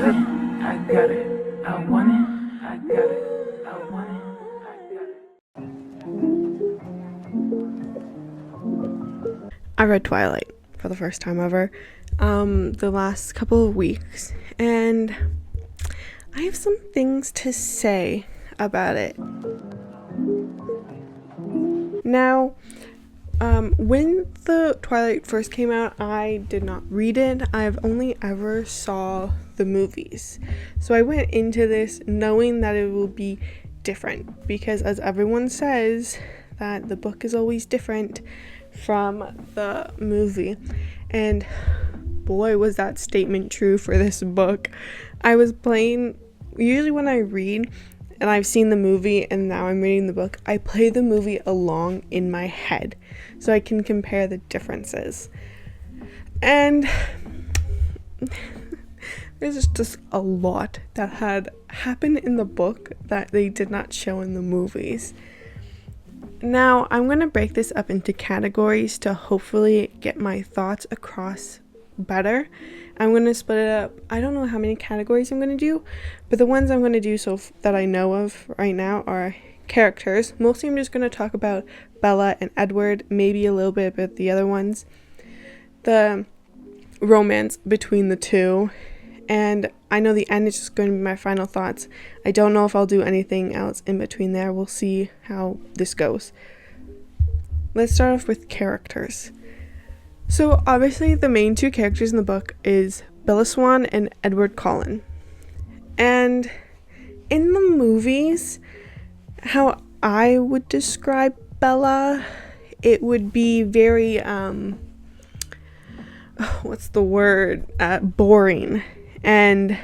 got it, I got it, I want it, I got it, I want it, I got it. I read Twilight for the first time ever the last couple of weeks, and I have some things to say about it. Now, when the Twilight first came out, I did not read it. I've only ever saw the movies. So I went into this knowing that it will be different, because as everyone says, that the book is always different from the movie. And boy, was that statement true for this book. I was playing, usually when I read and I've seen the movie and now I'm reading the book, I play the movie along in my head so I can compare the differences. And there's just a lot that had happened in the book that they did not show in the movies. Now, I'm going to break this up into categories to hopefully get my thoughts across better. I'm going to split it up. I don't know how many categories I'm going to do, but the ones I'm going to do that I know of right now are characters. Mostly I'm just going to talk about Bella and Edward, maybe a little bit about the other ones. The romance between the two, and I know the end is just going to be my final thoughts. I don't know if I'll do anything else in between there. We'll see how this goes. Let's start off with characters. So obviously the main two characters in the book is Bella Swan and Edward Cullen. And in the movies, how I would describe Bella, it would be very, boring and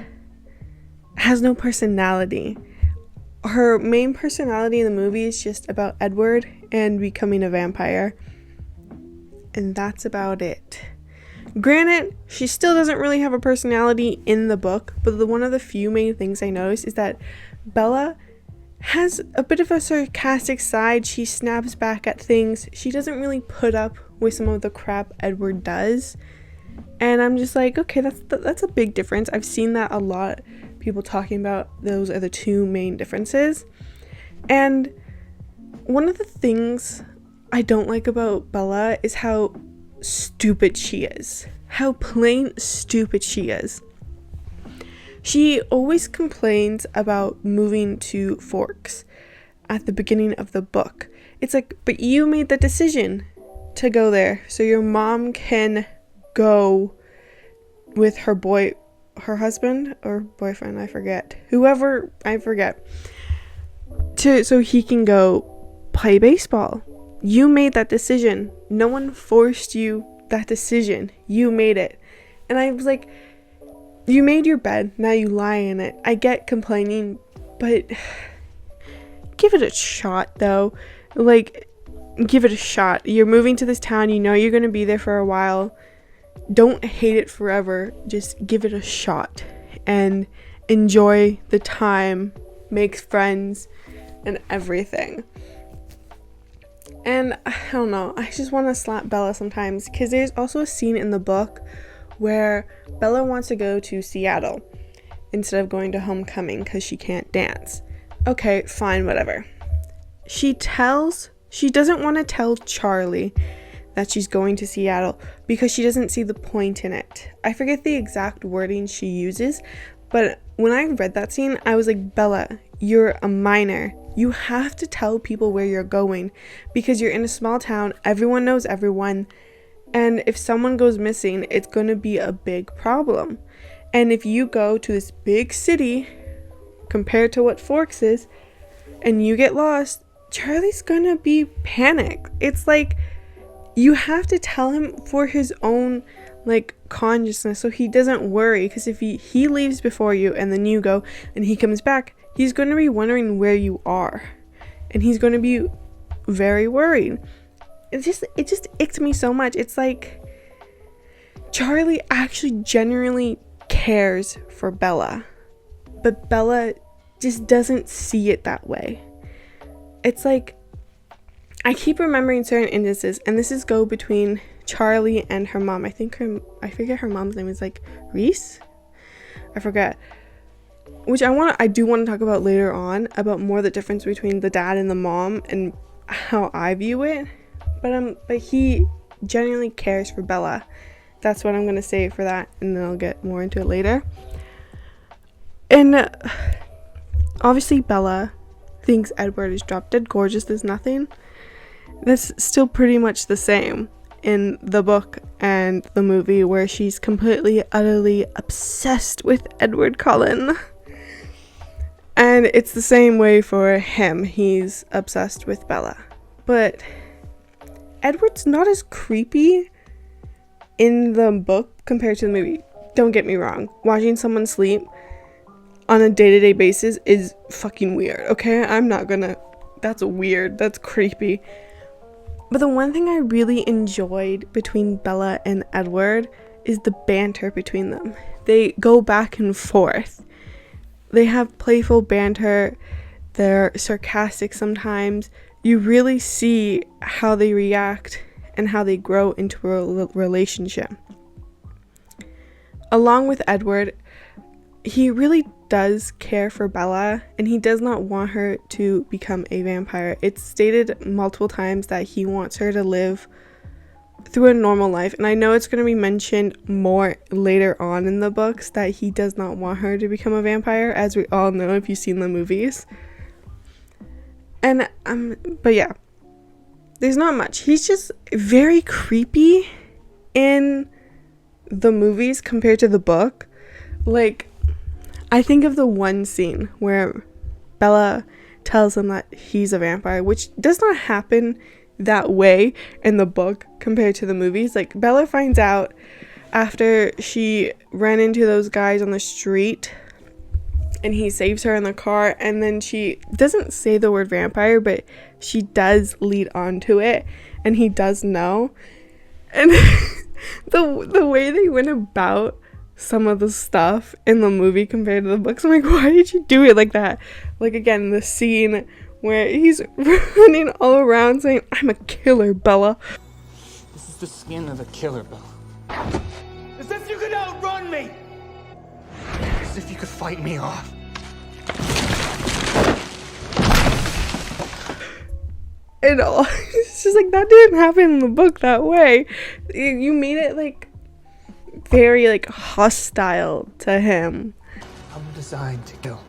has no personality. Her main personality in the movie is just about Edward and becoming a vampire. And that's about it. Granted, she still doesn't really have a personality in the book, but one of the few main things I noticed is that Bella has a bit of a sarcastic side. She snaps back at things. She doesn't really put up with some of the crap Edward does. And I'm just like, okay, that's a big difference. I've seen that a lot. People talking about those are the two main differences. And one of the things I don't like about Bella is how stupid she is. How plain stupid she is. She always complains about moving to Forks at the beginning of the book. It's like, but you made the decision to go there so your mom can go with her husband or boyfriend, I forget. So he can go play baseball. You made that decision. No one forced you that decision. You made it. And I was like, you made your bed, now you lie in it. I get complaining, but give it a shot though. Like, give it a shot. You're moving to this town, you know you're going to be there for a while. Don't hate it forever. Just give it a shot and enjoy the time, make friends and everything. And I don't know, I just want to slap Bella sometimes, because there's also a scene in the book where Bella wants to go to Seattle instead of going to homecoming because she can't dance. Okay, fine, whatever. She doesn't want to tell Charlie that she's going to Seattle because she doesn't see the point in it. I forget the exact wording she uses, but when I read that scene, I was like, Bella, you're a minor. You have to tell people where you're going because you're in a small town. Everyone knows everyone. And if someone goes missing, it's going to be a big problem. And if you go to this big city compared to what Forks is and you get lost, Charlie's going to be panicked. It's like you have to tell him for his own consciousness so he doesn't worry, because if he leaves before you and then you go and he comes back, he's going to be wondering where you are and he's going to be very worried. It just icked me so much. It's like Charlie actually genuinely cares for Bella, but Bella just doesn't see it that way. It's like I keep remembering certain instances, and this is go between Charlie and her mom. I forget her mom's name is Reese. I forget. Which I do want to talk about later on, about more the difference between the dad and the mom and how I view it. But he genuinely cares for Bella. That's what I'm gonna say for that, and then I'll get more into it later. And obviously Bella thinks Edward is drop dead gorgeous as nothing. That's still pretty much the same in the book and the movie, where she's completely, utterly obsessed with Edward Cullen. And it's the same way for him. He's obsessed with Bella. But Edward's not as creepy in the book compared to the movie. Don't get me wrong. Watching someone sleep on a day-to-day basis is fucking weird, okay? That's weird. That's creepy. But the one thing I really enjoyed between Bella and Edward is the banter between them. They go back and forth. They have playful banter. They're sarcastic sometimes. You really see how they react and how they grow into a relationship. Along with Edward, he really does care for Bella, and he does not want her to become a vampire. It's stated multiple times that he wants her to live through a normal life, and I know it's going to be mentioned more later on in the books that he does not want her to become a vampire, as we all know if you've seen the movies. And but yeah, there's not much. He's just very creepy in the movies compared to the book. Like, I think of the one scene where Bella tells him that he's a vampire, which does not happen that way in the book compared to the movies. Like, Bella finds out after she ran into those guys on the street and he saves her in the car, and then she doesn't say the word vampire, but she does lead on to it, and he does know. And the way they went about some of the stuff in the movie compared to the books, I'm like, why did you do it like that? Like, again, the scene where he's running all around saying, I'm a killer, Bella. This is the skin of a killer, Bella. As if you could outrun me! As if you could fight me off. And all, it's just like, that didn't happen in the book that way. You made it, like, very, like, hostile to him. I'm designed to kill.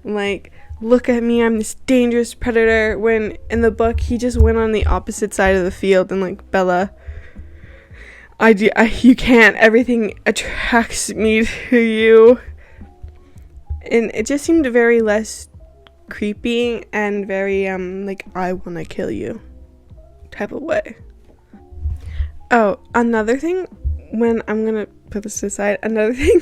Like, look at me, I'm this dangerous predator, when in the book he just went on the opposite side of the field and like, Bella, you can't, everything attracts me to you. And it just seemed very less creepy and very like, I want to kill you type of way. Oh, another thing, when I'm gonna put this aside, another thing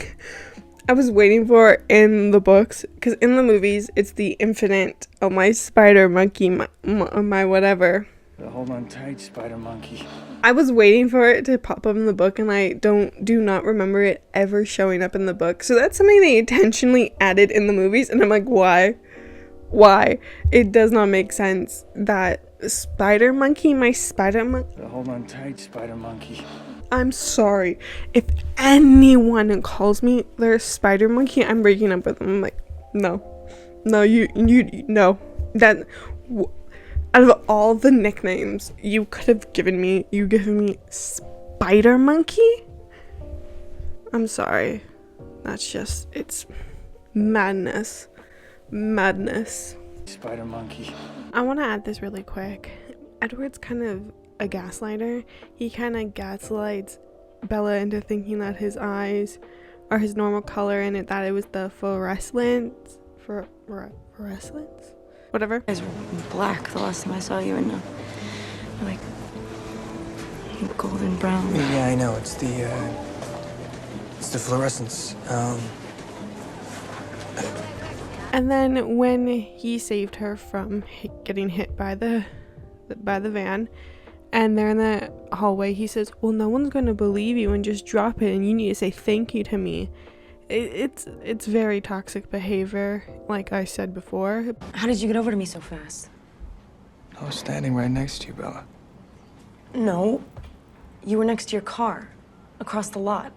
I was waiting for in the books, because in the movies it's the infinite, oh my spider monkey, my whatever. Hold on tight, spider monkey. I was waiting for it to pop up in the book, and I do not remember it ever showing up in the book. So that's something they intentionally added in the movies, and I'm like, why? It does not make sense that spider monkey, my spider monkey. Hold on tight, spider monkey. I'm sorry. If anyone calls me their spider monkey, I'm breaking up with them. I'm like, no, you no. That out of all the nicknames you could have given me, you given me spider monkey. I'm sorry. That's just, it's madness. Spider monkey. I want to add this really quick. Edward's kind of a gaslighter. He kind of gaslights Bella into thinking that his eyes are his normal color and that it was the fluorescence, whatever. Eyes were black the last time I saw you, and like golden brown. Yeah, I know. It's the fluorescence. And then when he saved her from getting hit by the van, and they're in the hallway, he says, well, no one's going to believe you and just drop it, and you need to say thank you to me. It's very toxic behavior, like I said before. How did you get over to me so fast? I was standing right next to you, Bella. No, you were next to your car, across the lot.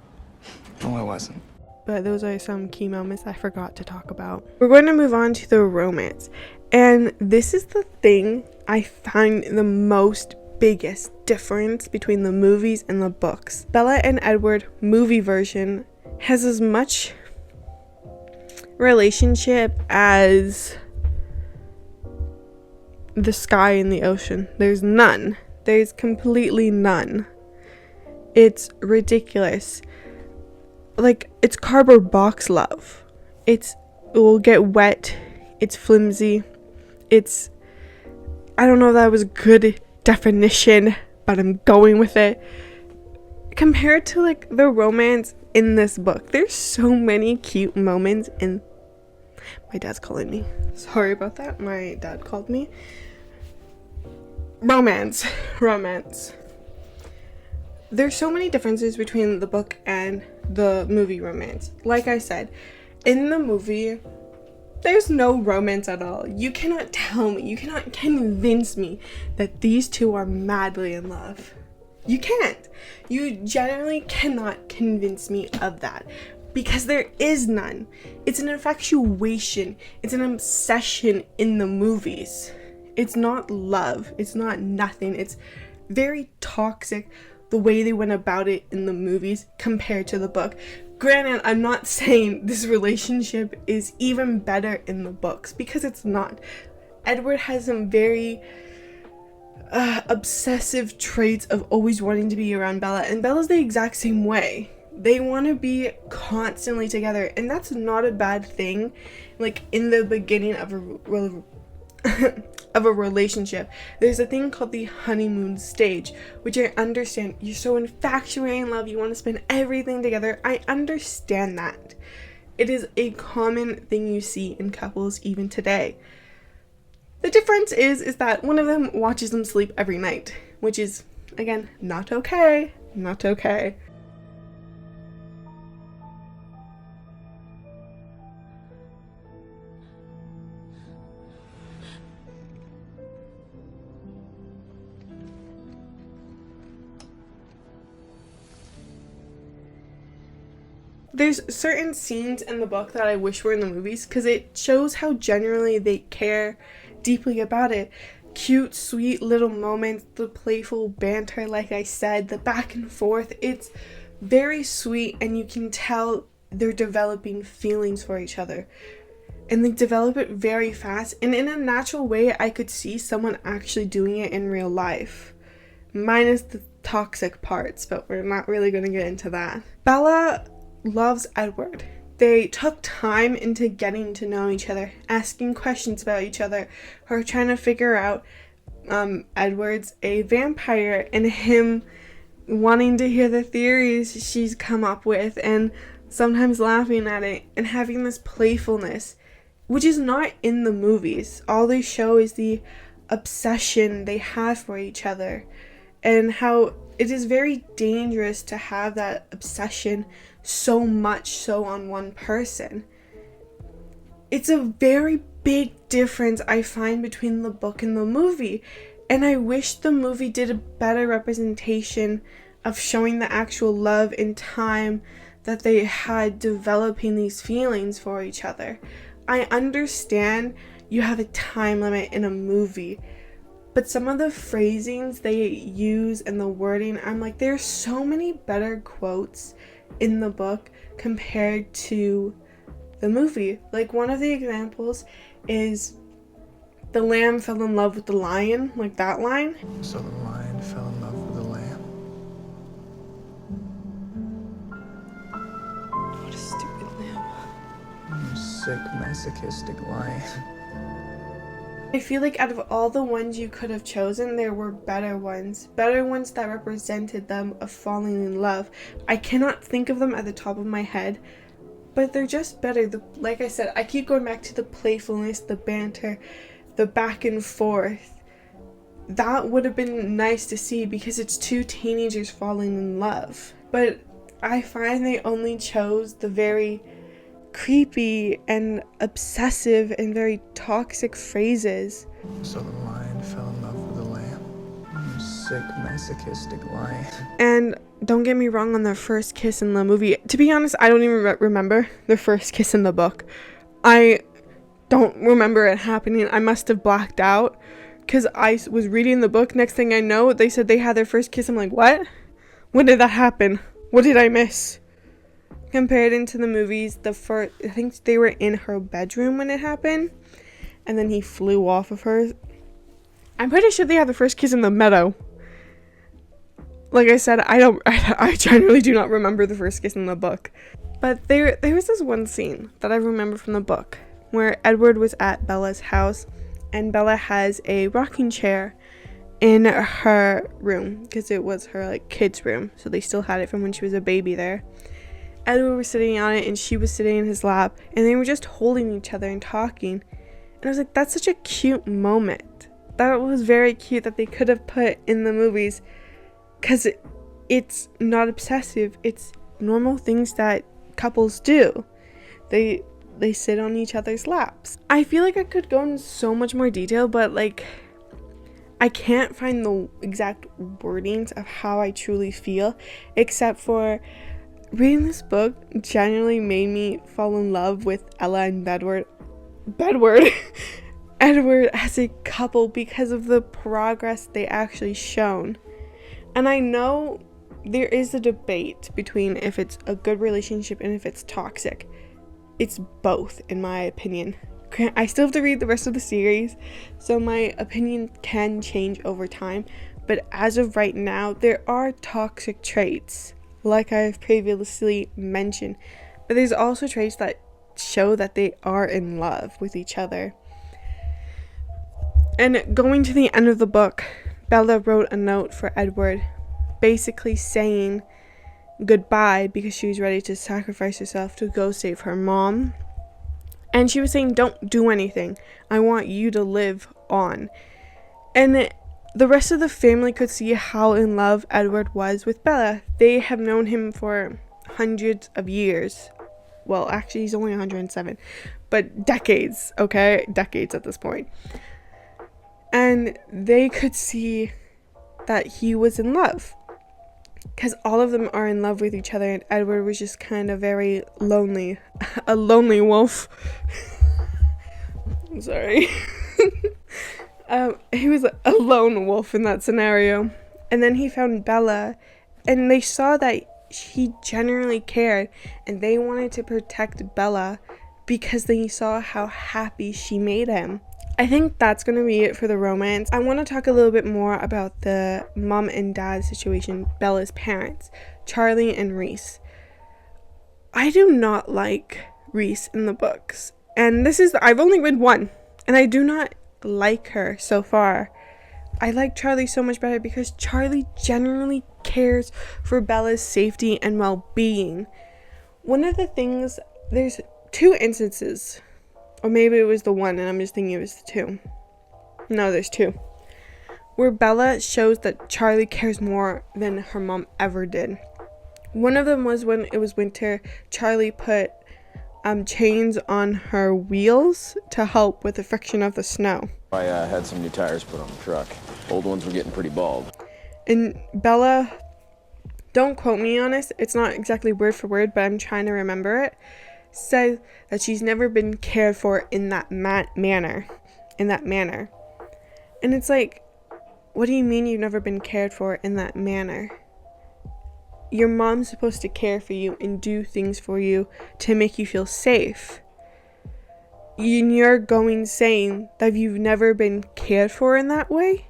No, I wasn't. but those are some key moments I forgot to talk about. We're going to move on to the romance, and this is the thing I find the most biggest difference between the movies and the books. Bella and Edward movie version has as much relationship as the sky and the ocean. There's none. There's completely none. It's ridiculous. Like, it's cardboard box love. It will get wet. It's flimsy. I don't know if that was a good definition, but I'm going with it. Compared to like the romance in this book, there's so many cute moments in... My dad's calling me. Sorry about that. My dad called me. Romance. There's so many differences between the book and the movie romance. Like I said, in the movie, there's no romance at all. You cannot tell me, you cannot convince me that these two are madly in love. You can't. You generally cannot convince me of that, because there is none. It's an infatuation. It's an obsession in the movies. It's not love. It's not nothing. It's very toxic the way they went about it in the movies compared to the book. Granted, I'm not saying this relationship is even better in the books, because it's not. Edward has some very obsessive traits of always wanting to be around Bella, and Bella's the exact same way. They want to be constantly together, and that's not a bad thing. Like, in the beginning of a relationship, there's a thing called the honeymoon stage, which I understand. You're so infatuated in love, you want to spend everything together. I understand that. It is a common thing you see in couples even today. The difference is that one of them watches them sleep every night, which is, again, not okay. Not okay. There's certain scenes in the book that I wish were in the movies, because it shows how genuinely they care deeply about it. Cute, sweet little moments, the playful banter, like I said, the back and forth. It's very sweet, and you can tell they're developing feelings for each other. And they develop it very fast, and in a natural way. I could see someone actually doing it in real life. Minus the toxic parts, but we're not really going to get into that. Bella loves Edward. They took time into getting to know each other, asking questions about each other, her trying to figure out Edward's a vampire, and him wanting to hear the theories she's come up with, and sometimes laughing at it, and having this playfulness, which is not in the movies. All they show is the obsession they have for each other, and how it is very dangerous to have that obsession so much so on one person. It's a very big difference I find between the book and the movie, and I wish the movie did a better representation of showing the actual love and time that they had developing these feelings for each other. I understand you have a time limit in a movie, but some of the phrasings they use and the wording, I'm like, there's so many better quotes in the book compared to the movie. Like, one of the examples is, the lamb fell in love with the lion, like that line. So the lion fell in love with the lamb. What a stupid lamb. You sick, masochistic lion. I feel like out of all the ones you could have chosen, there were better ones that represented them of falling in love. I cannot think of them at the top of my head, but they're just better. Like I said, I keep going back to the playfulness, the banter, the back and forth. That would have been nice to see, because it's two teenagers falling in love. But I find they only chose the very creepy and obsessive and very toxic phrases. So the lion fell in love with the lamb. You sick, masochistic lie. And don't get me wrong on their first kiss in the movie. To be honest, I don't even remember their first kiss in the book. I don't remember it happening. I must have blacked out because I was reading the book. Next thing I know, they said they had their first kiss. I'm like, what? When did that happen? What did I miss? Compared into the movies, I think they were in her bedroom when it happened, and then he flew off of her. I'm pretty sure they had the first kiss in the meadow. Like I said, I generally do not remember the first kiss in the book. But there was this one scene that I remember from the book where Edward was at Bella's house, and Bella has a rocking chair in her room because it was her like kids' room, so they still had it from when she was a baby there. Edward was sitting on it and she was sitting in his lap, and they were just holding each other and talking. And I was like, that's such a cute moment. That was very cute that they could have put in the movies, because it's not obsessive. It's normal things that couples do. They sit on each other's laps. I feel like I could go into so much more detail, but like I can't find the exact wordings of how I truly feel, except for reading this book genuinely made me fall in love with Ella and Edward as a couple because of the progress they actually shown. And I know there is a debate between if it's a good relationship and if it's toxic. It's both, in my opinion. I still have to read the rest of the series, so my opinion can change over time. But as of right now, there are toxic traits, like I've previously mentioned. But there's also traits that show that they are in love with each other. And going to the end of the book, Bella wrote a note for Edward, basically saying goodbye because she was ready to sacrifice herself to go save her mom. And she was saying, don't do anything. I want you to live on. And the rest of the family could see how in love Edward was with Bella. They have known him for hundreds of years. Well, actually, he's only 107. But decades, okay? Decades at this point. And they could see that he was in love, because all of them are in love with each other, and Edward was just kind of very lonely. A lonely wolf. I'm sorry. He was a lone wolf in that scenario. And then he found Bella, and they saw that he genuinely cared, and they wanted to protect Bella because they saw how happy she made him. I think that's going to be it for the romance. I want to talk a little bit more about the mom and dad situation, Bella's parents, Charlie and Reese. I do not like Reese in the books. And I've only read one, and I do not like her so far. I like Charlie so much better because Charlie genuinely cares for Bella's safety and well-being. One of the things, there's two instances, or maybe it was the one and I'm just thinking it was the two. No, there's two. Where Bella shows that Charlie cares more than her mom ever did. One of them was when it was winter. Charlie put chains on her wheels to help with the friction of the snow. I had some new tires put on the truck. Old ones were getting pretty bald. And Bella, don't quote me on this, it's not exactly word for word, but I'm trying to remember it, says that she's never been cared for in that manner. And it's like, what do you mean you've never been cared for in that manner? Your mom's supposed to care for you and do things for you to make you feel safe. And you're going saying that you've never been cared for in that way?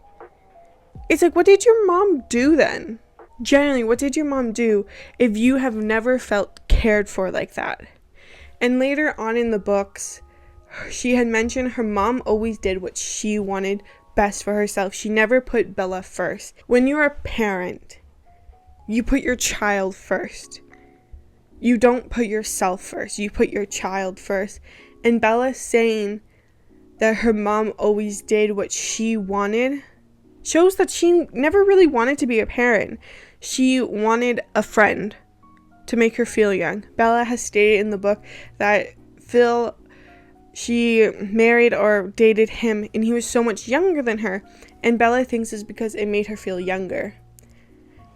It's like, what did your mom do then? Generally, what did your mom do if you have never felt cared for like that? And later on in the books, she had mentioned her mom always did what she wanted best for herself. She never put Bella first. When you're a parent, you put your child first. You don't put yourself first. You put your child first. And Bella saying that her mom always did what she wanted shows that she never really wanted to be a parent. She wanted a friend to make her feel young. Bella has stated in the book that Phil she married or dated him and he was so much younger than her, and Bella thinks it's because it made her feel younger.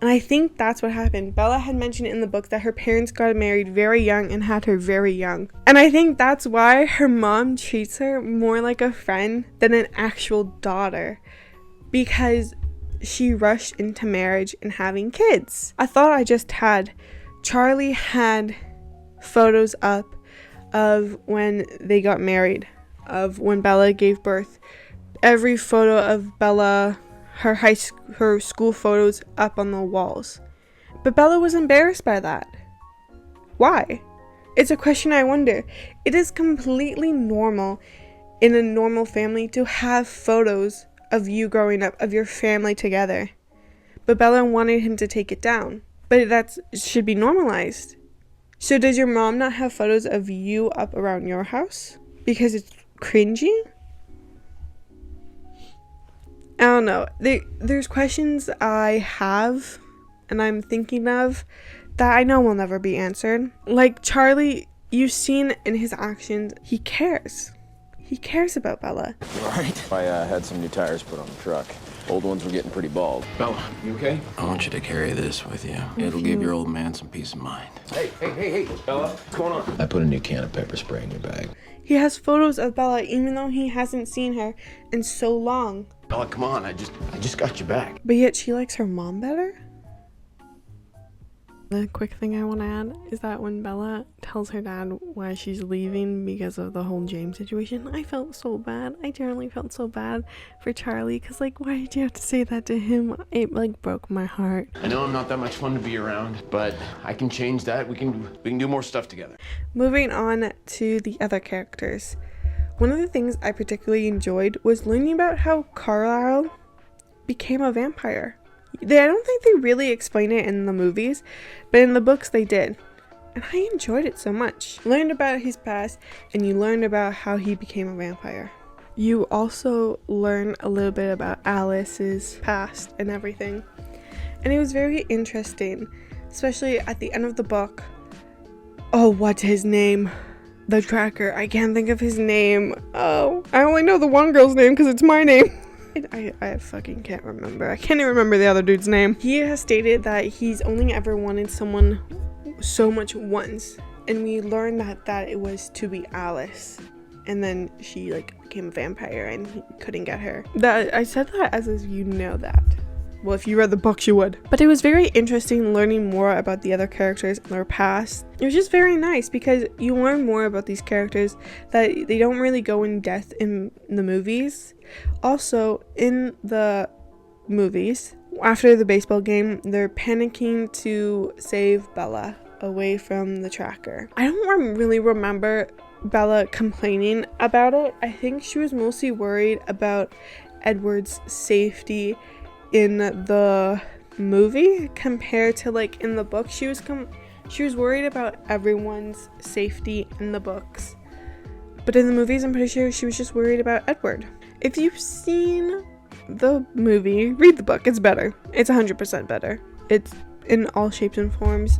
And I think that's what happened. Bella had mentioned in the book that her parents got married very young and had her very young. And I think that's why her mom treats her more like a friend than an actual daughter, because she rushed into marriage and having kids. I thought I just had. Charlie had photos up of when they got married, of when Bella gave birth. Every photo of Bella, her school photos up on the walls. But Bella was embarrassed by that. Why? It's a question I wonder. It is completely normal in a normal family to have photos of you growing up, of your family together. But Bella wanted him to take it down. But that should be normalized. So does your mom not have photos of you up around your house because it's cringy? I don't know. There's questions I have and I'm thinking of that I know will never be answered. Like Charlie, you've seen in his actions, he cares. He cares about Bella. You all right? I had some new tires put on the truck. Old ones were getting pretty bald. Bella, you okay? I want you to carry this with you. It'll give your old man some peace of mind. Hey, Bella, what's going on? I put a new can of pepper spray in your bag. He has photos of Bella even though he hasn't seen her in so long. Bella, come on. I just got your back. But yet she likes her mom better? The quick thing I want to add is that when Bella tells her dad why she's leaving because of the whole James situation, I felt so bad. I generally felt so bad for Charlie because, like, why did you have to say that to him? It, like, broke my heart. I know I'm not that much fun to be around, but I can change that. We can do more stuff together. Moving on to the other characters. One of the things I particularly enjoyed was learning about how Carlisle became a vampire. I don't think they really explain it in the movies, but in the books they did. And I enjoyed it so much. Learned about his past, and you learned about how he became a vampire. You also learn a little bit about Alice's past and everything. And it was very interesting, especially at the end of the book. Oh, what's his name? The tracker. I can't think of his name. Oh, I only know the one girl's name because it's my name. I fucking can't remember. I can't even remember the other dude's name. He has stated that he's only ever wanted someone so much once. And we learned that it was to be Alice. And then she became a vampire and he couldn't get her. That I said that as if you know that. Well, if you read the books, you would. But it was very interesting learning more about the other characters and their past. It was just very nice because you learn more about these characters that they don't really go in depth in the movies. Also, in the movies, after the baseball game, they're panicking to save Bella away from the tracker. I don't really remember Bella complaining about it. I think she was mostly worried about Edward's safety in the movie compared to in the book. She was worried about everyone's safety in the books, but in the movies I'm pretty sure she was just worried about Edward. If you've seen the movie, read the book. It's better. It's 100% better. It's in all shapes and forms.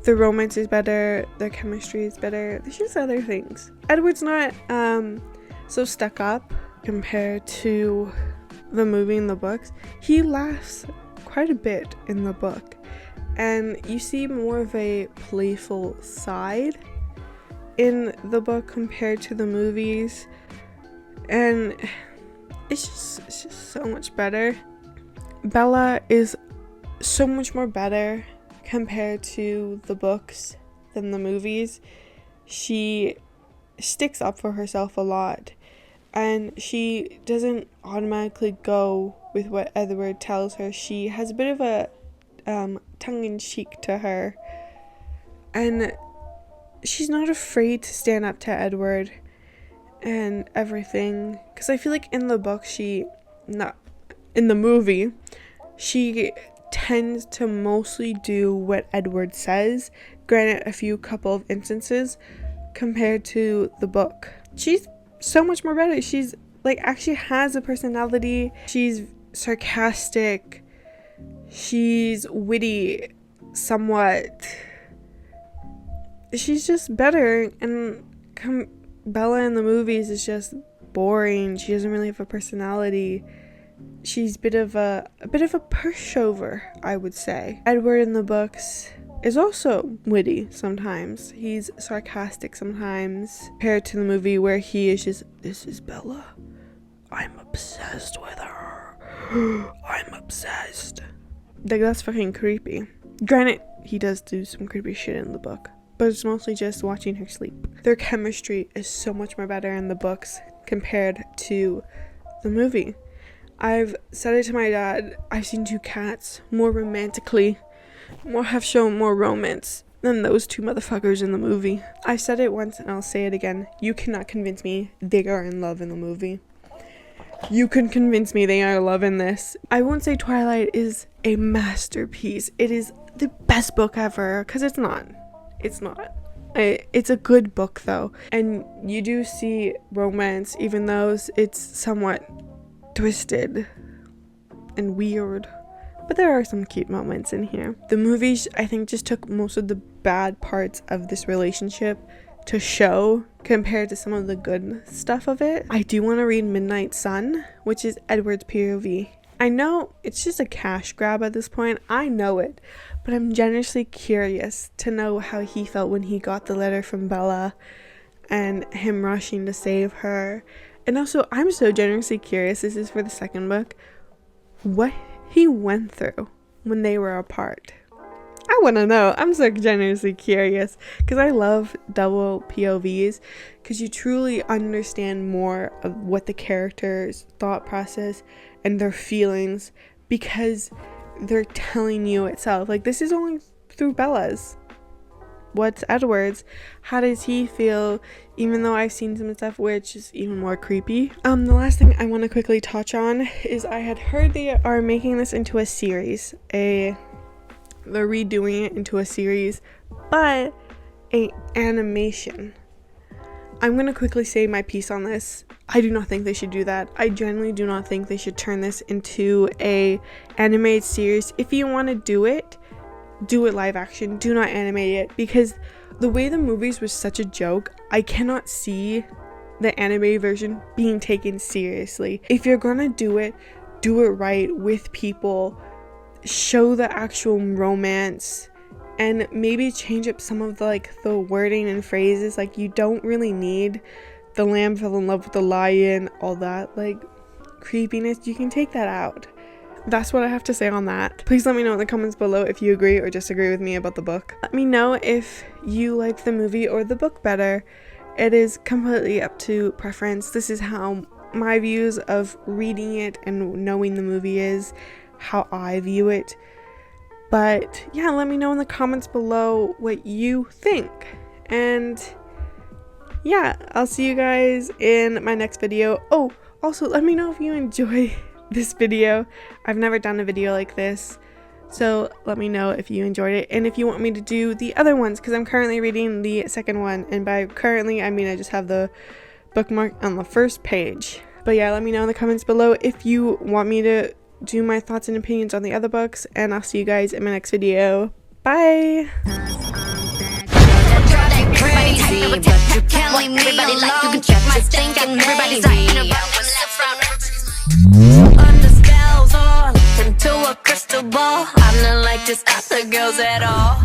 The romance is better, the chemistry is better. There's just other things. Edward's not so stuck up compared to the movie and the books. He laughs quite a bit in the book, and you see more of a playful side in the book compared to the movies, and it's just so much better. Bella is so much more better compared to the books than the movies. She sticks up for herself a lot, and she doesn't automatically go with what Edward tells her. She has a bit of a tongue-in-cheek to her, and she's not afraid to stand up to Edward and everything. Because I feel like in the book, in the movie, she tends to mostly do what Edward says, granted a couple of instances, compared to the book. She's so much more better. She's actually has a personality. She's sarcastic. She's witty somewhat. She's just better, and Bella in the movies is just boring. She doesn't really have a personality. She's a bit of a pushover, I would say. Edward in the books is also witty sometimes. He's sarcastic sometimes, compared to the movie where he is just, this is Bella. I'm obsessed with her. I'm obsessed. Like, that's fucking creepy. Granted, he does do some creepy shit in the book, but it's mostly just watching her sleep. Their chemistry is so much more better in the books compared to the movie. I've said it to my dad, I've seen two cats more romantically, have shown more romance than those two motherfuckers in the movie. I've said it once and I'll say it again. You cannot convince me they are in love in the movie. You can convince me they are in love in this. I won't say Twilight is a masterpiece. It is the best book ever, because it's not. It's not. It's a good book though. And you do see romance, even though it's somewhat twisted and weird, but there are some cute moments in here. The movies, I think, just took most of the bad parts of this relationship to show compared to some of the good stuff of it. I do want to read Midnight Sun, which is Edward's POV. I know it's just a cash grab at this point, I know it, but I'm genuinely curious to know how he felt when he got the letter from Bella and him rushing to save her. And also, I'm so genuinely curious, this is for the second book, what he went through when they were apart. I want to know. I'm so genuinely curious, because I love double POVs, because you truly understand more of what the character's thought process and their feelings, because they're telling you itself. Like, this is only through Bella's. What's Edward's? How does he feel? Even though I've seen some stuff which is even more creepy. The last thing I want to quickly touch on is I had heard they are making this into a series. They're redoing it into a series, but a animation. I'm gonna quickly say my piece on this. I do not think they should do that. I genuinely do not think they should turn this into a animated series. If you want to do it live action. Do not animate it, because the way the movies was such a joke, I cannot see the animated version being taken seriously. If you're gonna do it right with people, show the actual romance, and maybe change up some of the wording and phrases. Like, you don't really need the lamb fell in love with the lion, all that creepiness. You can take that out. That's what I have to say on that. Please let me know in the comments below if you agree or disagree with me about the book. Let me know if you like the movie or the book better. It is completely up to preference. This is how my views of reading it and knowing the movie is, how I view it. But yeah, let me know in the comments below what you think. And yeah, I'll see you guys in my next video. Oh, also let me know if you enjoy this video. I've never done a video like this, so let me know if you enjoyed it and if you want me to do the other ones, because I'm currently reading the second one, and by currently I mean I just have the bookmark on the first page. But yeah, let me know in the comments below if you want me to do my thoughts and opinions on the other books, and I'll see you guys in my next video. Bye. Crazy, but you can't leave me alone. You can check my thinking, everybody's under spells or into a crystal ball. I'm not like this other girls at all.